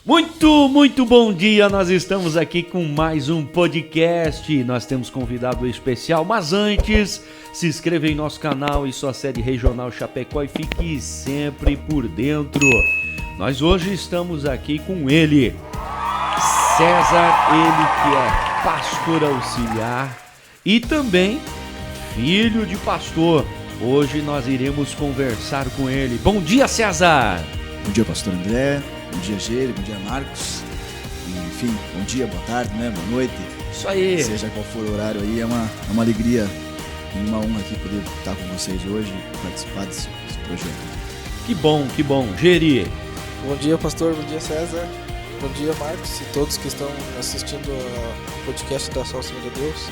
Muito bom dia, nós estamos aqui com mais um podcast, nós temos convidado especial, mas antes, se inscreva em nosso canal e sua série regional Chapecó e fique sempre por dentro. Nós hoje estamos aqui com ele, César, ele que é pastor auxiliar e também filho de pastor. Hoje nós iremos conversar com ele. Bom dia, César! Bom dia, pastor André. Bom dia, Gêrio. Bom dia, Marcos. Enfim, bom dia, boa tarde, boa noite. Isso aí. Seja qual for o horário aí, é uma alegria e uma honra aqui poder estar com vocês hoje e participar desse projeto. Que bom. Geri. Bom dia, pastor. Bom dia, César. Bom dia, Marcos e todos que estão assistindo ao podcast da Só Senhor de Deus.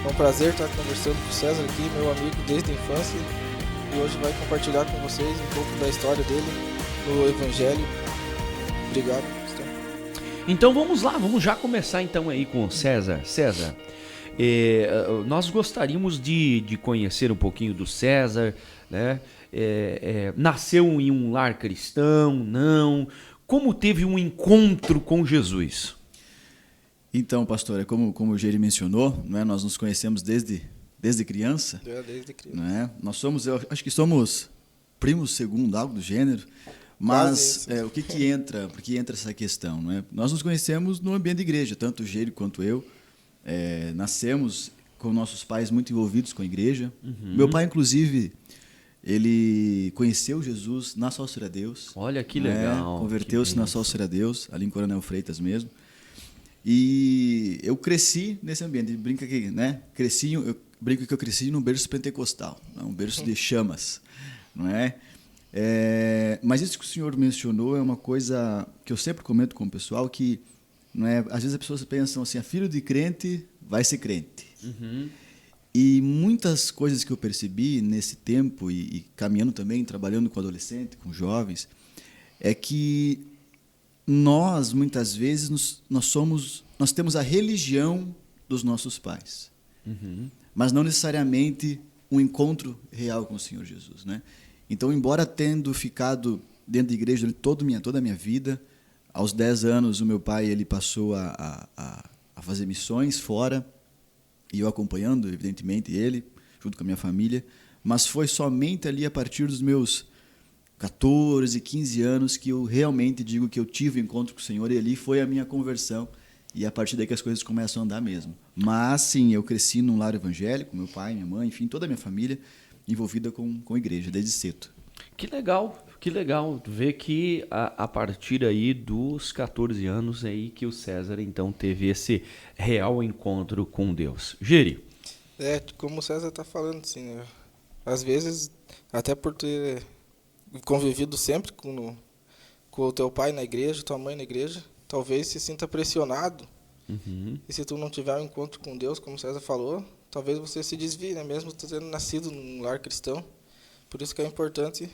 É um prazer estar conversando com o César aqui, meu amigo desde a infância. E hoje vai compartilhar com vocês um pouco da história dele no Evangelho. Obrigado, pastor. Então vamos lá, vamos já começar então aí com o César. César, nós gostaríamos de conhecer um pouquinho do César, né? Nasceu em um lar cristão, não? Como teve um encontro com Jesus? Então, pastor, como o Geri mencionou, né, nós nos conhecemos desde criança. Desde criança. Né? Eu acho que somos primos segundo, algo do gênero. Mas por que entra essa questão? Né? Nós nos conhecemos no ambiente de igreja, tanto o Geri quanto eu. Nascemos com nossos pais muito envolvidos com a igreja. Uhum. Meu pai, inclusive, ele conheceu Jesus na Só Senhor de Deus. Olha que legal. Converteu-se na Só Senhor de Deus, ali em Coronel Freitas mesmo. E eu cresci nesse ambiente. Eu brinco que eu cresci num berço pentecostal, um berço de chamas, não é? Mas isso que o senhor mencionou é uma coisa que eu sempre comento com o pessoal, que não é, às vezes as pessoas pensam assim, filho de crente vai ser crente. Uhum. E muitas coisas que eu percebi nesse tempo e caminhando também, trabalhando com adolescentes, com jovens, é que nós, muitas vezes, nós temos a religião dos nossos pais, uhum, mas não necessariamente um encontro real com o Senhor Jesus, né? Então, embora tendo ficado dentro da igreja toda a minha vida, aos 10 anos o meu pai ele passou a fazer missões fora, e eu acompanhando, evidentemente, ele, junto com a minha família, mas foi somente ali a partir dos meus 14, 15 anos que eu realmente digo que eu tive um encontro com o Senhor, e ali foi a minha conversão, e a partir daí que as coisas começam a andar mesmo. Mas, sim, eu cresci num lar evangélico, meu pai, minha mãe, enfim, toda a minha família envolvida com a igreja, desde cedo. Que legal ver que a partir aí dos 14 anos aí que o César então teve esse real encontro com Deus. Geri. Como o César está falando, assim, né? Às vezes, até por ter convivido sempre com o teu pai na igreja, tua mãe na igreja, talvez se sinta pressionado. Uhum. E se tu não tiver um encontro com Deus, como o César falou, talvez você se desvie, né? Mesmo tu tendo nascido num lar cristão. Por isso que é importante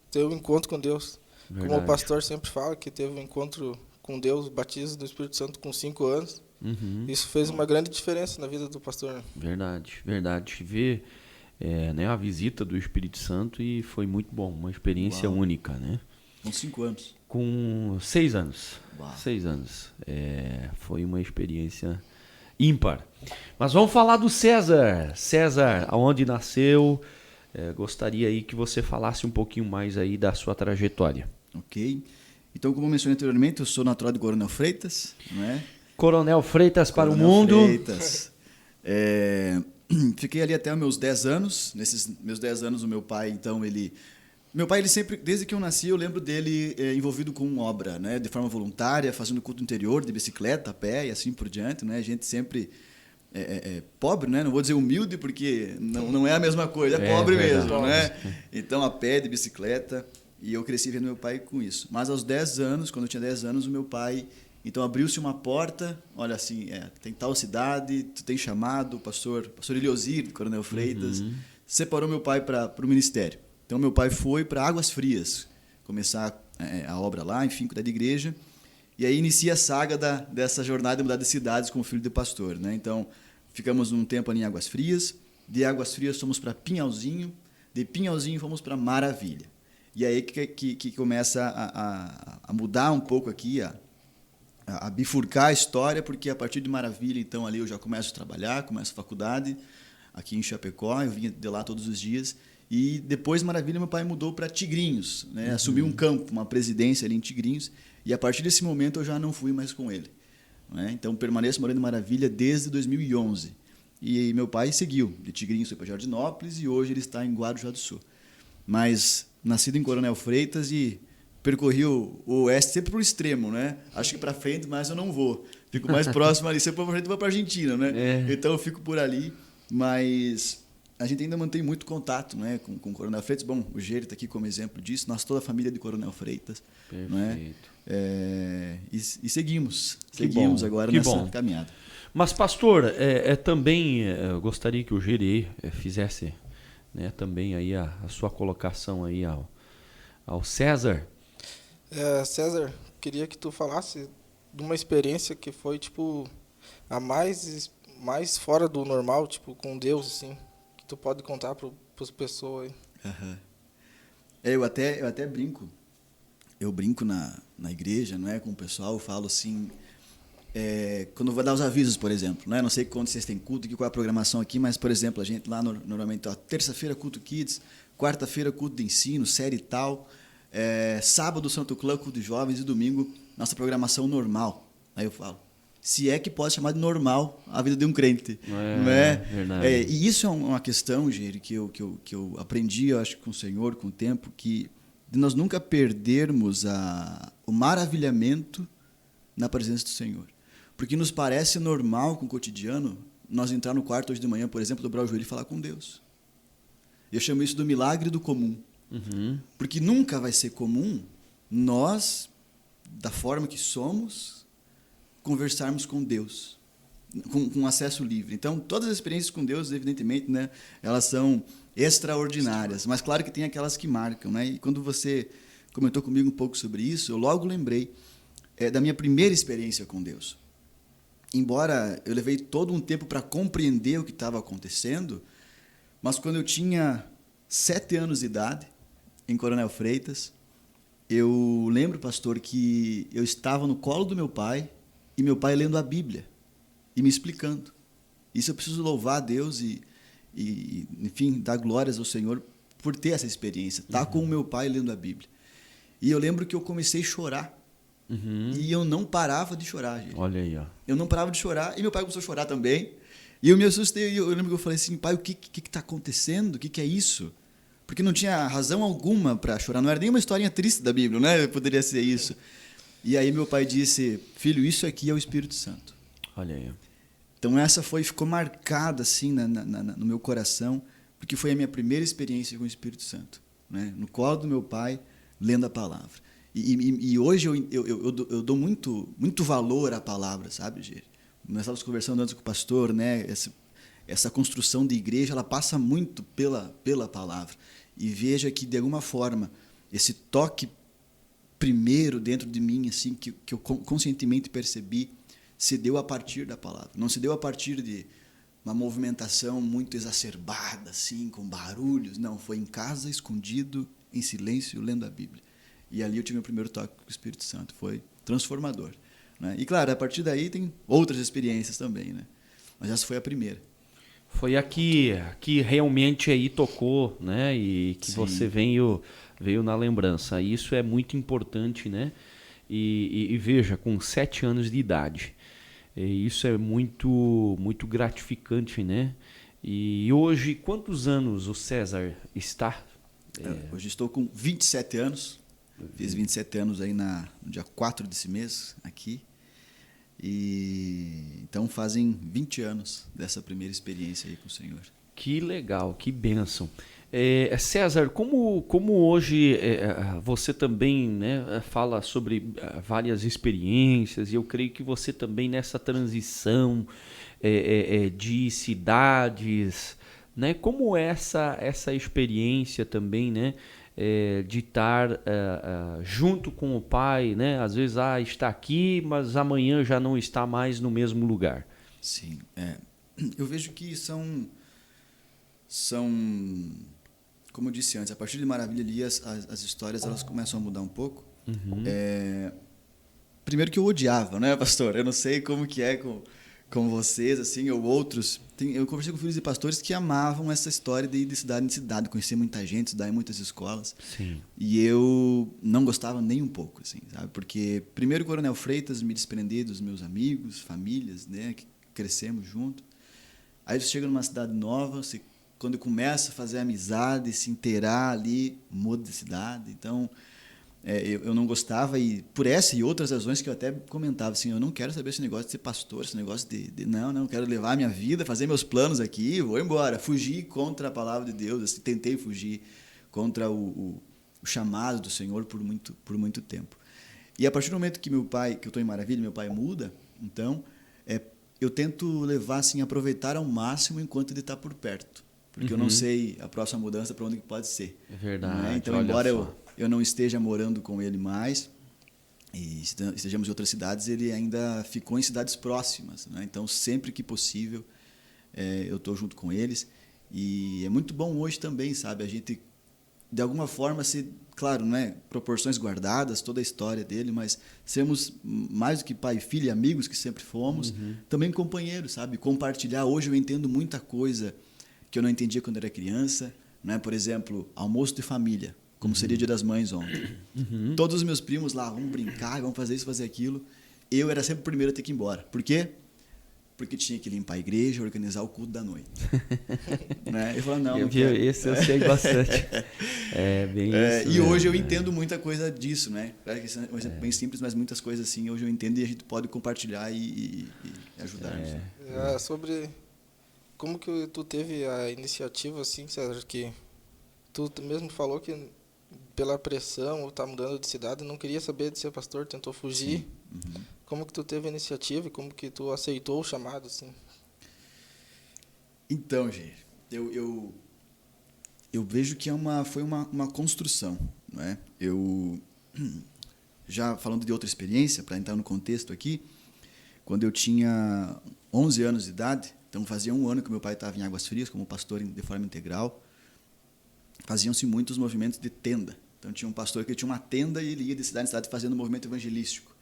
ter um encontro com Deus. Verdade. Como o pastor sempre fala, que teve um encontro com Deus, o batismo do Espírito Santo com 5 anos. Uhum. Isso fez uma grande diferença na vida do pastor. Né? Verdade. Ver a visita do Espírito Santo e foi muito bom, uma experiência única, né? Com 5 anos. Com 6 anos. Uau. 6 anos. Foi uma experiência ímpar. Mas vamos falar do César. César, aonde nasceu? Gostaria aí que você falasse um pouquinho mais aí da sua trajetória. Ok. Então, como eu mencionei anteriormente, eu sou natural de Coronel Freitas, não é? Coronel Freitas para o mundo. Freitas. Fiquei ali até os meus 10 anos. Nesses meus 10 anos, o meu pai, então, Meu pai, ele sempre, desde que eu nasci, eu lembro dele envolvido com obra, né? De forma voluntária, fazendo culto interior, de bicicleta, a pé e assim por diante, né? A gente sempre pobre, né? Não vou dizer humilde, porque não é a mesma coisa, é pobre mesmo, né? Então, a pé, de bicicleta, e eu cresci vendo meu pai com isso. Mas aos 10 anos, quando eu tinha 10 anos, o meu pai, então, abriu-se uma porta, olha assim, tem tal cidade, tu tem chamado, o pastor Eliosir, de Coronel Freitas, separou meu pai para o ministério. Então, meu pai foi para Águas Frias, começar a obra lá, enfim, cuidar de igreja. E aí inicia a saga dessa jornada de mudar de cidades com o filho de pastor, né? Então, ficamos um tempo ali em Águas Frias. De Águas Frias fomos para Pinhalzinho. De Pinhalzinho fomos para Maravilha. E aí que começa a mudar um pouco aqui a bifurcar a história, porque a partir de Maravilha, então, ali eu já começo a trabalhar, começo a faculdade, aqui em Chapecó, eu vinha de lá todos os dias. E depois de Maravilha, meu pai mudou para Tigrinhos, né? Assumiu um campo, uma presidência ali em Tigrinhos, e a partir desse momento eu já não fui mais com ele, né? Então, permaneço morando em Maravilha desde 2011. E meu pai seguiu, de Tigrinhos foi para Jardinópolis, e hoje ele está em Guarujá do Sul. Mas, nascido em Coronel Freitas e percorri o oeste sempre para o extremo, né? Acho que para frente, mas eu não vou. Fico mais próximo ali. Se eu for para frente, eu vou para a Argentina, né? Então eu fico por ali, mas a gente ainda mantém muito contato, né, com o Coronel Freitas. Bom, o Gêrio está aqui como exemplo disso. Nós, toda a família de Coronel Freitas. Perfeito. Né? E seguimos agora que nessa bom. caminhada. Mas, pastor, também eu gostaria que o Gêrio fizesse, né, também aí a sua colocação aí ao César. César, queria que tu falasse de uma experiência que foi, tipo, a mais fora do normal, tipo, com Deus, assim, que tu pode contar para as pessoas aí. Uhum. Eu até brinco. Eu brinco na igreja, não é, com o pessoal, eu falo assim, quando eu vou dar os avisos, por exemplo, né? Não sei quando vocês têm culto, qual é a programação aqui, mas, por exemplo, a gente lá normalmente, terça-feira culto Kids, quarta-feira culto de ensino, série tal, sábado Santo Clã, culto de jovens, e domingo nossa programação normal. Aí eu falo, se é que pode chamar de normal a vida de um crente, não é? Verdade. E isso é uma questão, Geri, que eu aprendi, eu acho, com o Senhor, com o tempo, que de nós nunca perdermos o maravilhamento na presença do Senhor. Porque nos parece normal com o cotidiano nós entrar no quarto hoje de manhã, por exemplo, dobrar o joelho e falar com Deus. Eu chamo isso do milagre do comum. Uhum. Porque nunca vai ser comum nós, da forma que somos, conversarmos com Deus, com acesso livre. Então, todas as experiências com Deus, evidentemente, né, elas são extraordinárias, mas claro que tem aquelas que marcam, né? E quando você comentou comigo um pouco sobre isso, eu logo lembrei da minha primeira experiência com Deus. Embora eu levei todo um tempo para compreender o que estava acontecendo, mas quando eu tinha 7 anos de idade, em Coronel Freitas, eu lembro, pastor, que eu estava no colo do meu pai e meu pai lendo a Bíblia e me explicando. Isso eu preciso louvar a Deus e enfim, dar glórias ao Senhor por ter essa experiência, estar com o meu pai lendo a Bíblia. E eu lembro que eu comecei a chorar. Uhum. E eu não parava de chorar, gente. Olha aí, ó. Eu não parava de chorar e meu pai começou a chorar também. E eu me assustei. Eu lembro que eu falei assim, pai, o que está acontecendo? O que é isso? Porque não tinha razão alguma para chorar. Não era nem uma historinha triste da Bíblia, né? Poderia ser isso. E aí meu pai disse, filho, isso aqui é o Espírito Santo. Olha aí. Então essa ficou marcada assim no meu coração, porque foi a minha primeira experiência com o Espírito Santo, né? No colo do meu pai, lendo a palavra. E hoje eu dou muito valor à palavra, sabe, Gê? Nós estávamos conversando antes com o pastor, né? Essa construção de igreja, ela passa muito pela palavra. E veja que, de alguma forma, esse toque primeiro dentro de mim, assim, que eu conscientemente percebi, se deu a partir da palavra. Não se deu a partir de uma movimentação muito exacerbada, assim, com barulhos. Não, foi em casa, escondido, em silêncio, lendo a Bíblia. E ali eu tive meu primeiro toque com o Espírito Santo. Foi transformador, né? E, claro, a partir daí tem outras experiências também, né? Mas essa foi a primeira. Foi a que realmente aí tocou, né? E que Sim. você veio na lembrança. Isso é muito importante, né? E veja, com 7 anos de idade. Isso é muito gratificante, né? E hoje, quantos anos o César está? Hoje estou com 27 anos. Fiz 27 anos aí no dia 4 desse mês, aqui. E então fazem 20 anos dessa primeira experiência aí com o Senhor. Que legal, que bênção. César, como hoje você também, né, fala sobre várias experiências, e eu creio que você também nessa transição de cidades, né, como essa experiência também, né, de estar junto com o pai, né, às vezes está aqui, mas amanhã já não está mais no mesmo lugar. Sim, eu vejo que são, como eu disse antes, a partir de Maravilha ali as histórias elas começam a mudar um pouco. Uhum. primeiro que eu odiava, né, pastor? Eu não sei como que é com vocês, assim, ou outros. Eu conversei com filhos de pastores que amavam essa história de ir de cidade em cidade, conhecer muita gente, estudar em muitas escolas. Sim. E eu não gostava nem um pouco, assim, sabe? Porque, primeiro, Coronel Freitas, me desprender dos meus amigos, famílias, né, que crescemos junto. Aí você chega numa cidade nova, quando começa a fazer amizade, se inteirar ali, muda de cidade. Então, eu não gostava, e por essa e outras razões que eu até comentava, assim, eu não quero saber esse negócio de ser pastor, esse negócio não, quero levar a minha vida, fazer meus planos aqui, vou embora. Fugi contra a palavra de Deus, assim, tentei fugir contra o chamado do Senhor por muito tempo. E a partir do momento que eu estou em Maravilha, meu pai muda, então, eu tento levar, assim, aproveitar ao máximo enquanto ele está por perto. Porque eu não sei a próxima mudança para onde que pode ser. É verdade. Né? Então, embora eu não esteja morando com ele mais, e estejamos em outras cidades, ele ainda ficou em cidades próximas. Né? Então, sempre que possível, eu estou junto com eles. E é muito bom hoje também, sabe? A gente, de alguma forma, claro, não é proporções guardadas, toda a história dele, mas sermos mais do que pai e filho, e amigos que sempre fomos, também companheiros, sabe? Compartilhar. Hoje eu entendo muita coisa que eu não entendia quando era criança, né? Por exemplo, almoço de família, como seria o Dia das Mães ontem. Todos os meus primos lá, vamos brincar, vamos fazer isso, fazer aquilo. Eu era sempre o primeiro a ter que ir embora. Por quê? Porque tinha que limpar a igreja, organizar o culto da noite. Né? Eu falava, não quero. Esse eu sei bastante. Bem isso. E hoje eu entendo muita coisa disso, né? Claro que isso é um exemplo bem simples, mas muitas coisas assim hoje eu entendo e a gente pode compartilhar e ajudar. Sobre como que tu teve a iniciativa, assim, César, que tu mesmo falou que pela pressão ou tá mudando de cidade, não queria saber de ser pastor, tentou fugir. Como que tu teve a iniciativa e como que tu aceitou o chamado, assim? Então, gente, eu vejo que foi uma construção, não é? Eu, já falando de outra experiência, para entrar no contexto aqui, quando eu tinha 11 anos de idade, então fazia 1 ano que meu pai estava em Águas Frias, como pastor de forma integral, faziam-se muitos movimentos de tenda. Então tinha um pastor que tinha uma tenda e ele ia de cidade em cidade fazendo um movimento evangelístico.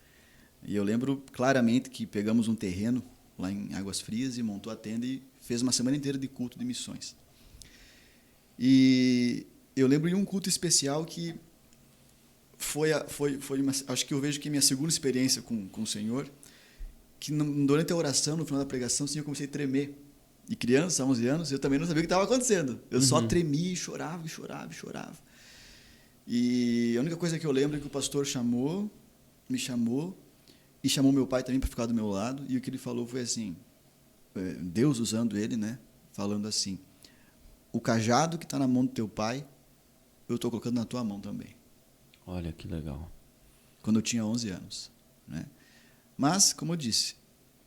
E eu lembro claramente que pegamos um terreno lá em Águas Frias e montou a tenda e fez uma semana inteira de culto de missões. E eu lembro de um culto especial que acho que eu vejo que minha segunda experiência com o Senhor, que durante a oração, no final da pregação, assim, eu comecei a tremer. E criança, 11 anos, eu também não sabia o que estava acontecendo. Eu só tremia e chorava, e chorava, e chorava. E a única coisa que eu lembro é que o pastor me chamou, e chamou meu pai também para ficar do meu lado, e o que ele falou foi assim, Deus usando ele, né, falando assim, o cajado que está na mão do teu pai, eu estou colocando na tua mão também. Olha que legal. Quando eu tinha 11 anos. Né? Mas, como eu disse,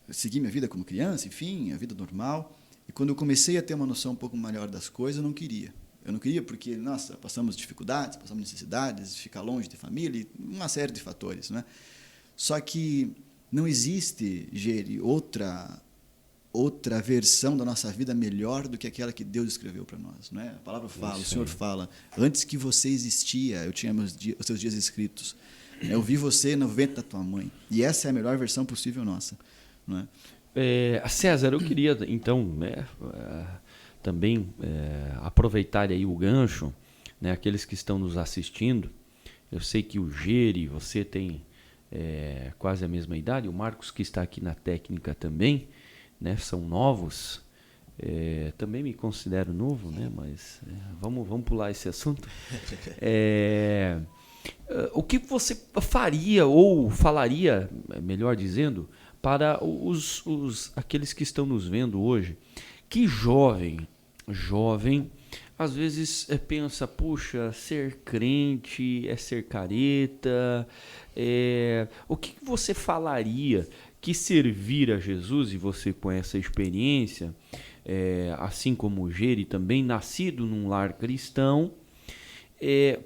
eu segui minha vida como criança, enfim, a vida normal, e quando eu comecei a ter uma noção um pouco maior das coisas, eu não queria. Eu não queria porque, nossa, passamos dificuldades, passamos necessidades, ficar longe de família, uma série de fatores, né? Só que não existe, Geri, outra versão da nossa vida melhor do que aquela que Deus escreveu para nós, né? A palavra fala, o Senhor fala, antes que você existia, eu tinha os seus dias escritos. Eu vi você no ventre da tua mãe. E essa é a melhor versão possível nossa, não é? César, eu queria, então, também aproveitar aí o gancho, né, aqueles que estão nos assistindo. Eu sei que o Geri, você tem quase a mesma idade, o Marcos, que está aqui na técnica também, né, são novos. Também me considero novo, né, mas vamos pular esse assunto. O que você faria ou falaria, melhor dizendo, para aqueles que estão nos vendo hoje, que jovem, às vezes pensa, puxa, ser crente é ser careta, o que você falaria que servir a Jesus, e você com essa experiência, assim como o Geri também, nascido num lar cristão,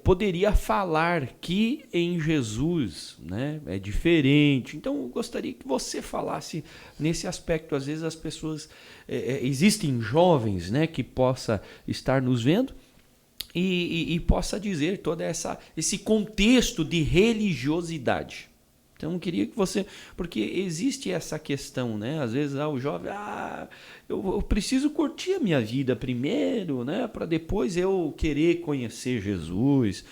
poderia falar que em Jesus, né, é diferente. Então, eu gostaria que você falasse nesse aspecto. Às vezes as pessoas, existem jovens, né, que possa estar nos vendo e possa dizer todo esse contexto de religiosidade. Então, eu queria que você... Porque existe essa questão, né? Às vezes, o jovem... eu preciso curtir a minha vida primeiro, né? Para depois eu querer conhecer Jesus.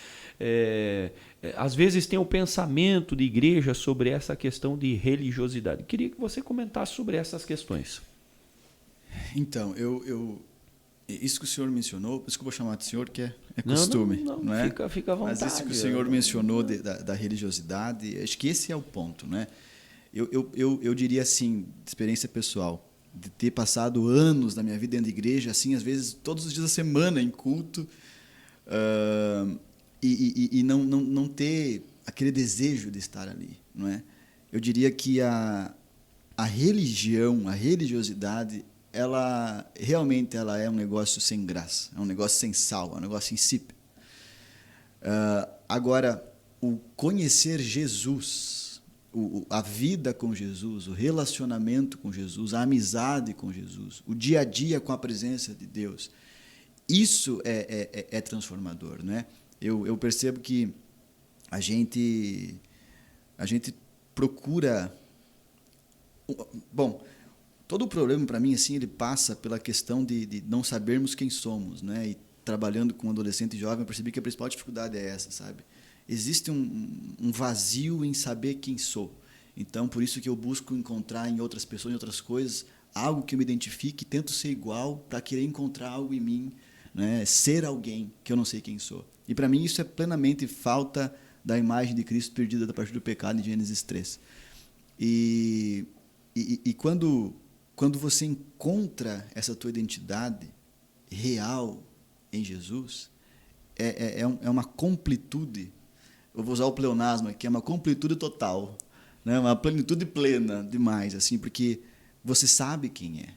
Às vezes tem o pensamento de igreja sobre essa questão de religiosidade. Eu queria que você comentasse sobre essas questões. Então, isso que o senhor mencionou, por isso que eu vou chamar de senhor, que é costume. Não é? Fica à vontade. Mas isso que o senhor mencionou da religiosidade, acho que esse é o ponto. Né? Eu diria assim, de experiência pessoal, de ter passado anos da minha vida dentro de igreja, assim, às vezes todos os dias da semana em culto, e não ter aquele desejo de estar ali. Não é? Eu diria que a religião, a religiosidade, ela realmente é um negócio sem graça, é um negócio sem sal, é um negócio insípido. Agora, o conhecer Jesus, a vida com Jesus, o relacionamento com Jesus, a amizade com Jesus, o dia a dia com a presença de Deus, isso é transformador, né? Eu percebo que a gente procura... Bom, todo o problema, para mim, assim, ele passa pela questão de não sabermos quem somos, né? E trabalhando com adolescente e jovem, eu percebi que a principal dificuldade é essa, sabe? Existe um vazio em saber quem sou. Então, por isso que eu busco encontrar em outras pessoas, em outras coisas, algo que eu me identifique, tento ser igual para querer encontrar algo em mim, né? Ser alguém que eu não sei quem sou. E, para mim, isso é plenamente falta da imagem de Cristo perdida a partir do pecado em Gênesis 3. E quando você encontra essa tua identidade real em Jesus, é uma completude. Eu vou usar o pleonasmo aqui, é uma completude total, né? Uma plenitude plena demais, assim, porque você sabe quem é.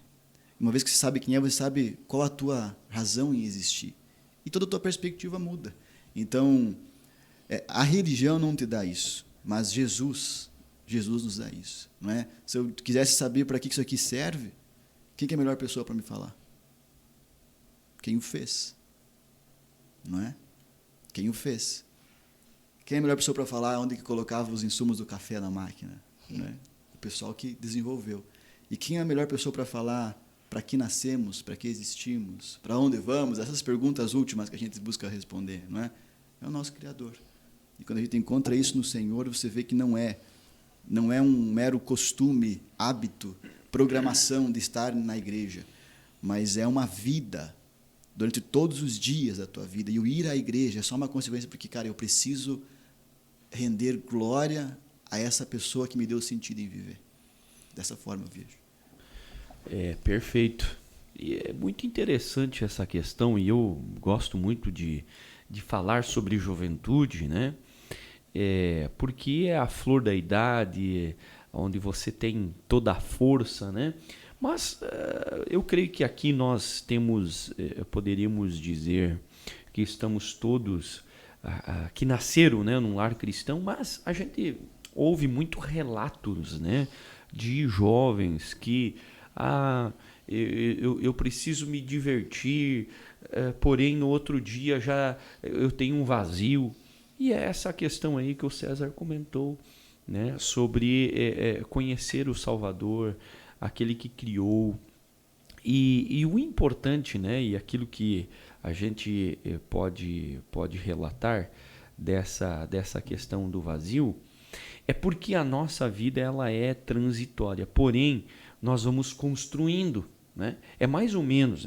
Uma vez que você sabe quem é, você sabe qual a tua razão em existir. E toda a tua perspectiva muda. Então, a religião não te dá isso, mas Jesus nos dá isso, não é? Se eu quisesse saber para que isso aqui serve, quem que é a melhor pessoa para me falar? Quem o fez, não é? Quem o fez. Quem é a melhor pessoa para falar onde que colocava os insumos do café na máquina? Né? O pessoal que desenvolveu. E quem é a melhor pessoa para falar para que nascemos, para que existimos, para onde vamos? Essas perguntas últimas que a gente busca responder, não é? É o nosso Criador. E quando a gente encontra isso no Senhor, você vê que não é um mero costume, hábito, programação de estar na igreja, mas é uma vida durante todos os dias da tua vida. E o ir à igreja é só uma consequência porque, cara, eu preciso render glória a essa pessoa que me deu sentido em viver. Dessa forma eu vejo. Perfeito. E é muito interessante essa questão, e eu gosto muito de falar sobre juventude, né? Porque é a flor da idade, onde você tem toda a força, né? Mas eu creio que aqui nós temos, poderíamos dizer que estamos todos que nasceram, né, num lar cristão, mas a gente ouve muito relatos, né, de jovens que eu preciso me divertir, porém no outro dia já eu tenho um vazio. E é essa questão aí que o César comentou, né, sobre conhecer o Salvador, aquele que criou. E o importante, né, e aquilo que a gente pode relatar dessa questão do vazio, é porque a nossa vida ela é transitória, porém nós vamos construindo, né? É mais ou menos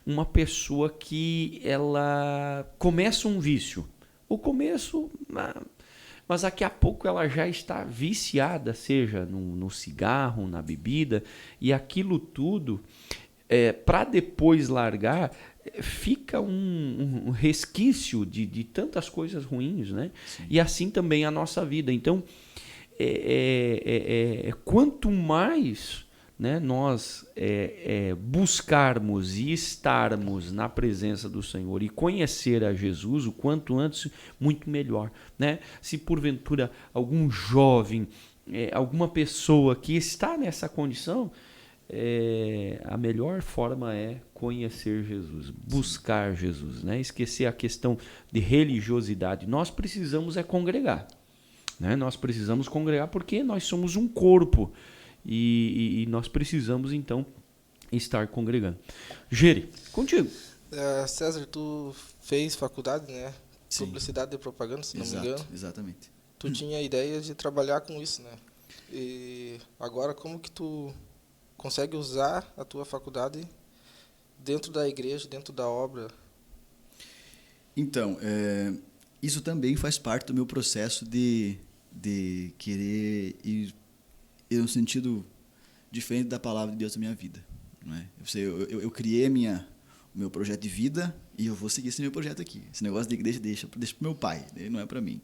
uma pessoa que ela começa um vício. O começo, mas daqui a pouco ela já está viciada, seja no cigarro, na bebida, e aquilo tudo, para depois largar, fica um resquício de tantas coisas ruins, né? Sim. E assim também a nossa vida. Então, quanto mais, né, nós buscarmos e estarmos na presença do Senhor e conhecer a Jesus, o quanto antes, muito melhor, né? Se porventura algum jovem, alguma pessoa que está nessa condição, a melhor forma é conhecer Jesus, buscar Jesus, né? Esquecer a questão de religiosidade. Nós precisamos congregar. né? Nós precisamos congregar porque nós somos um corpo e nós precisamos, então, estar congregando. Geri, contigo. César, tu fez faculdade, né? Sim. Publicidade e propaganda, se não me Exato, engano. exatamente. Tu tinha a ideia de trabalhar com isso, né? E agora como que tu consegue usar a tua faculdade dentro da igreja, dentro da obra? Então, isso também faz parte do meu processo de querer ir no sentido diferente da palavra de Deus na minha vida. Não é? Eu criei o meu projeto de vida e eu vou seguir esse meu projeto aqui. Esse negócio de igreja deixa para o meu pai, não é para mim.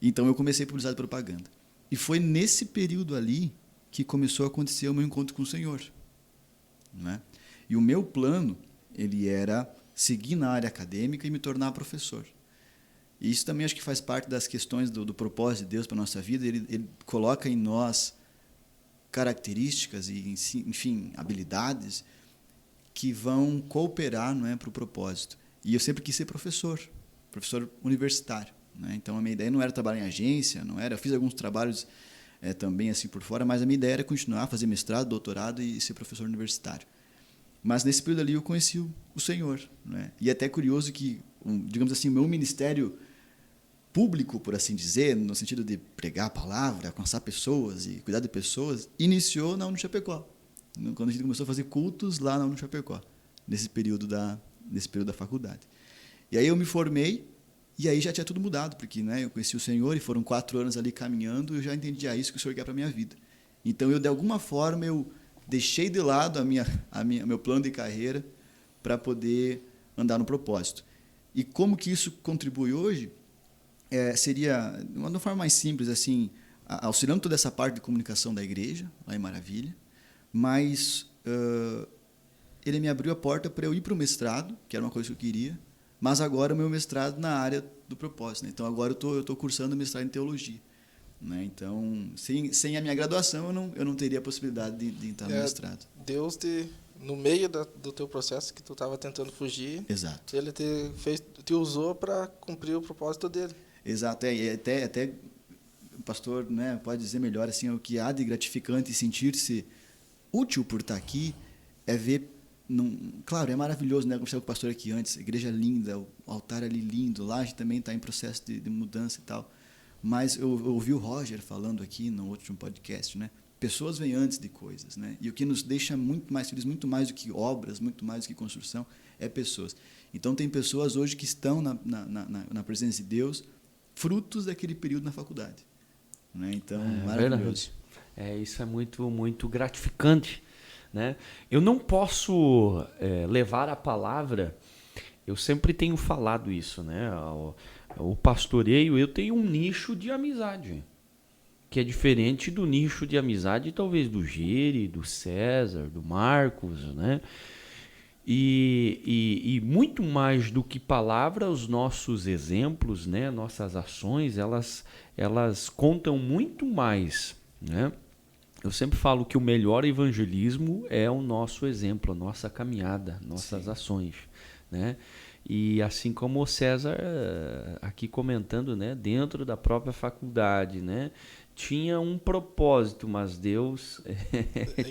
Então, eu comecei a publicidade e propaganda. E foi nesse período ali que começou a acontecer o meu encontro com o Senhor. Não é? E o meu plano, ele era seguir na área acadêmica e me tornar professor. E isso também acho que faz parte das questões do propósito de Deus para a nossa vida. Ele coloca em nós características e, enfim, habilidades que vão cooperar, não é, para o propósito. E eu sempre quis ser professor universitário. Né? Então, a minha ideia não era trabalhar em agência, eu fiz alguns trabalhos também assim por fora, mas a minha ideia era continuar, fazer mestrado, doutorado e ser professor universitário. Mas nesse período ali eu conheci o Senhor. Né? E é até curioso que, digamos assim, o meu ministério público, por assim dizer, no sentido de pregar a palavra, alcançar pessoas e cuidar de pessoas, iniciou na UNO Chapecó. Quando a gente começou a fazer cultos lá na UNO Chapecó, nesse período da faculdade. E aí eu me formei, e aí já tinha tudo mudado, porque, né, eu conheci o Senhor e foram 4 anos ali caminhando, e eu já entendia isso que o Senhor quer para a minha vida. Então, de alguma forma, eu deixei de lado meu plano de carreira para poder andar no propósito. E como que isso contribui hoje? Seria, de uma forma mais simples, assim, auxiliando toda essa parte de comunicação da igreja, lá em Maravilha, mas ele me abriu a porta para eu ir para o mestrado, que era uma coisa que eu queria, mas agora o meu mestrado na área do propósito. Né? Então, agora eu estou cursando mestrado em teologia. Né? Então, sem a minha graduação, eu não teria a possibilidade de entrar no mestrado. Deus, no meio do teu processo que tu estava tentando fugir, exato, ele te usou para cumprir o propósito dele. Exato. Até o pastor, né, pode dizer melhor, assim, o que há de gratificante e sentir-se útil por estar aqui é ver. Claro, é maravilhoso, né? Eu conversei com o pastor aqui antes, a igreja linda, o altar ali lindo, lá a gente também está em processo de mudança e tal. Mas eu ouvi o Roger falando aqui no último podcast, né? Pessoas vêm antes de coisas, né? E o que nos deixa muito mais felizes, muito mais do que obras, muito mais do que construção, é pessoas. Então, tem pessoas hoje que estão na presença de Deus, frutos daquele período na faculdade. Né? Então, maravilhoso. Isso é muito, muito gratificante. Né? Eu não posso levar a palavra, eu sempre tenho falado isso, né? O pastoreio, eu tenho um nicho de amizade, que é diferente do nicho de amizade, talvez do Geri, do César, do Marcos, né? E muito mais do que palavra, os nossos exemplos, né? Nossas ações, elas contam muito mais, né? Eu sempre falo que o melhor evangelismo é o nosso exemplo, a nossa caminhada, nossas Sim. ações, né? E assim como o César aqui comentando, né, dentro da própria faculdade, né, tinha um propósito, mas Deus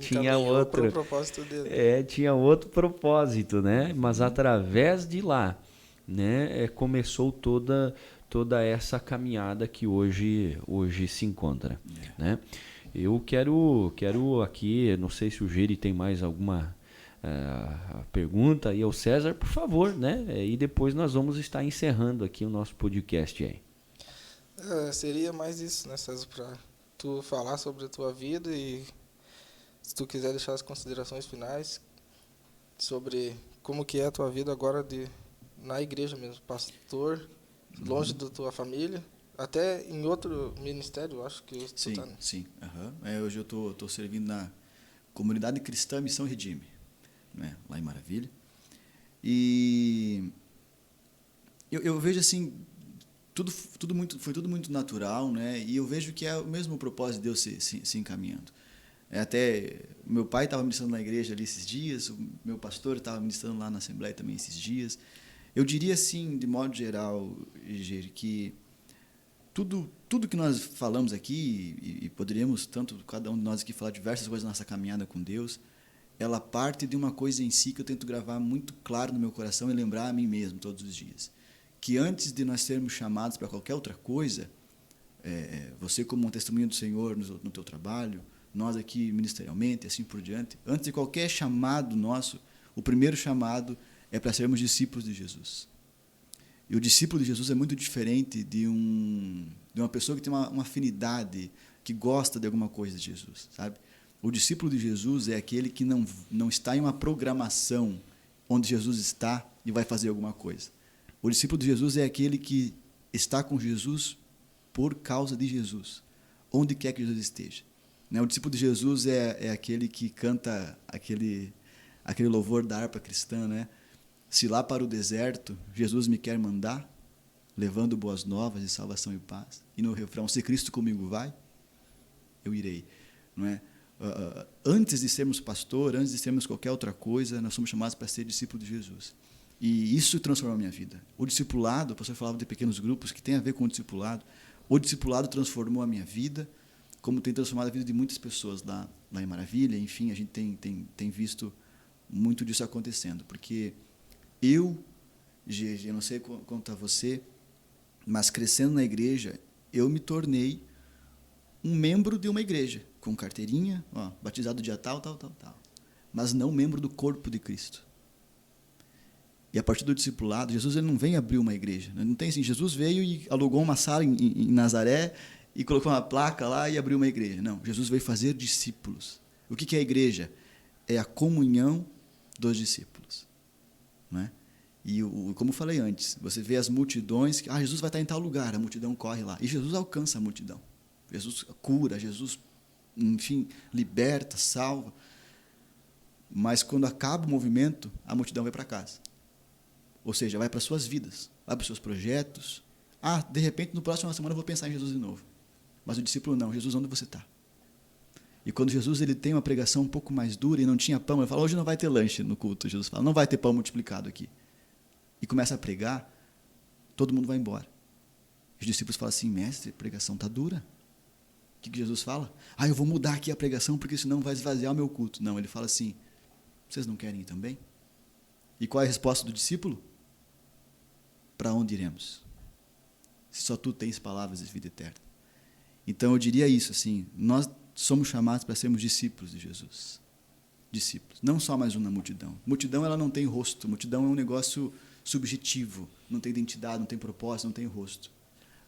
tinha outro. Propósito dele. Tinha outro propósito, né? Mas através de lá, né, começou toda essa caminhada que hoje se encontra, né? Eu quero aqui, não sei se o Geri tem mais alguma pergunta aí ao César, por favor, né? E depois nós vamos estar encerrando aqui o nosso podcast aí. Seria mais isso, né, César, para tu falar sobre a tua vida e se tu quiser deixar as considerações finais sobre como que é a tua vida agora na igreja mesmo, pastor, longe da tua família. Até em outro ministério, eu acho que sim, tu tá, né? Sim. Hoje eu estou servindo na Comunidade Cristã Missão Redime, né? Lá em Maravilha. E eu vejo assim, foi tudo muito natural, né? E eu vejo que é o mesmo propósito de Deus se encaminhando. Até meu pai estava ministrando na igreja ali esses dias, o meu pastor estava ministrando lá na Assembleia também esses dias. Eu diria assim, de modo geral, Geri, que tudo que nós falamos aqui, e poderíamos, tanto cada um de nós aqui, falar diversas coisas na nossa caminhada com Deus, ela parte de uma coisa em si que eu tento gravar muito claro no meu coração e lembrar a mim mesmo todos os dias. Que antes de nós sermos chamados para qualquer outra coisa, você como um testemunho do Senhor no teu trabalho, nós aqui ministerialmente, assim por diante, antes de qualquer chamado nosso, o primeiro chamado é para sermos discípulos de Jesus. E o discípulo de Jesus é muito diferente de uma pessoa que tem uma afinidade, que gosta de alguma coisa de Jesus, sabe? O discípulo de Jesus é aquele que não está em uma programação onde Jesus está e vai fazer alguma coisa. O discípulo de Jesus é aquele que está com Jesus por causa de Jesus, onde quer que Jesus esteja. O discípulo de Jesus é aquele que canta aquele louvor da harpa cristã, né? Se lá para o deserto Jesus me quer mandar, levando boas novas de salvação e paz. E no refrão, se Cristo comigo vai, eu irei. Não é? Antes de sermos pastor, antes de sermos qualquer outra coisa, nós somos chamados para ser discípulo de Jesus. E isso transformou a minha vida. O discipulado, o pastor falava de pequenos grupos, que tem a ver com o discipulado. O discipulado transformou a minha vida, como tem transformado a vida de muitas pessoas lá em Maravilha. Enfim, a gente tem visto muito disso acontecendo. Porque eu não sei quanto a você, mas crescendo na igreja, eu me tornei um membro de uma igreja, com carteirinha, batizado dia tal, mas não membro do corpo de Cristo. E a partir do discipulado, Jesus ele não vem abrir uma igreja. Não tem assim, Jesus veio e alugou uma sala em Nazaré e colocou uma placa lá e abriu uma igreja. Não, Jesus veio fazer discípulos. O que é a igreja? É a comunhão dos discípulos. Não é? E como eu falei antes, você vê as multidões, Jesus vai estar em tal lugar, a multidão corre lá. E Jesus alcança a multidão. Jesus cura, Jesus, enfim, liberta, salva. Mas quando acaba o movimento, a multidão vai para casa. Ou seja, vai para suas vidas, vai para os seus projetos. De repente, no próximo semana eu vou pensar em Jesus de novo. Mas o discípulo não. Jesus, onde você está? E quando Jesus ele tem uma pregação um pouco mais dura e não tinha pão, ele fala, hoje não vai ter lanche no culto. Jesus fala, não vai ter pão multiplicado aqui. E começa a pregar, todo mundo vai embora. Os discípulos falam assim, mestre, a pregação está dura. O que Jesus fala? Eu vou mudar aqui a pregação porque senão vai esvaziar o meu culto. Não, ele fala assim, vocês não querem ir também? E qual é a resposta do discípulo? Para onde iremos? Se só tu tens palavras de vida eterna. Então eu diria isso, assim, nós somos chamados para sermos discípulos de Jesus. Discípulos, não só mais um na multidão. Multidão ela não tem rosto, multidão é um negócio subjetivo, não tem identidade, não tem propósito, não tem rosto.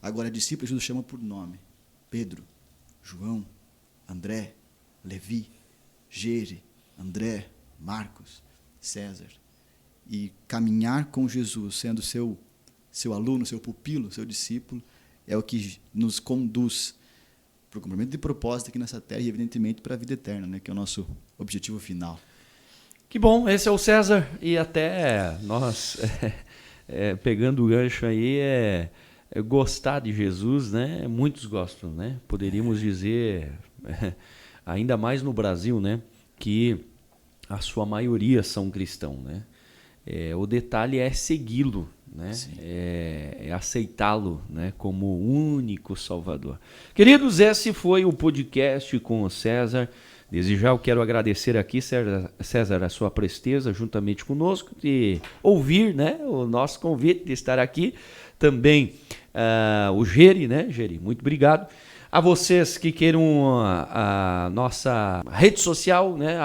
Agora, discípulo, Jesus chama por nome. Pedro, João, André, Levi, Gere, André, Marcos, César. E caminhar com Jesus, sendo seu aluno, seu pupilo, seu discípulo, é o que nos conduz para o cumprimento de propósito aqui nessa terra e, evidentemente, para a vida eterna, né, que é o nosso objetivo final. Que bom, esse é o César. E até nós, pegando o gancho aí, gostar de Jesus, né? Muitos gostam, né? Poderíamos dizer, ainda mais no Brasil, né? Que a sua maioria são cristãos, né? O detalhe é segui-lo, né? É aceitá-lo, né? Como único Salvador. Queridos, esse foi o podcast com o César. Desde já eu quero agradecer aqui, César, a sua presteza juntamente conosco, de ouvir, né, o nosso convite, de estar aqui. Também o Geri, né, Geri? Muito obrigado. A vocês que queiram a nossa rede social, né,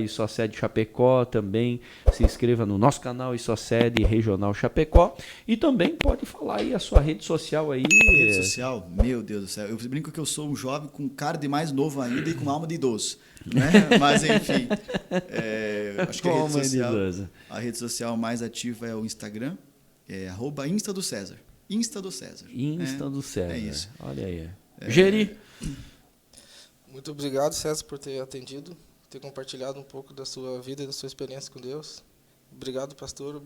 @ISOCED Chapecó, também se inscreva no nosso canal ISOCED Regional Chapecó e também pode falar aí a sua rede social aí. Rede social, meu Deus do céu, eu brinco que eu sou um jovem com cara de mais novo ainda e com alma de idoso, né? Mas enfim, acho que a rede social mais ativa é o Instagram, @Insta do César. Insta do César. Insta do César. É isso. Olha aí. Geri. Muito obrigado, César, por ter atendido, ter compartilhado um pouco da sua vida e da sua experiência com Deus. Obrigado, pastor.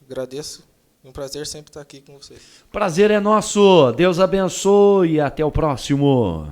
Agradeço. É um prazer sempre estar aqui com vocês. Prazer é nosso. Deus abençoe e até o próximo.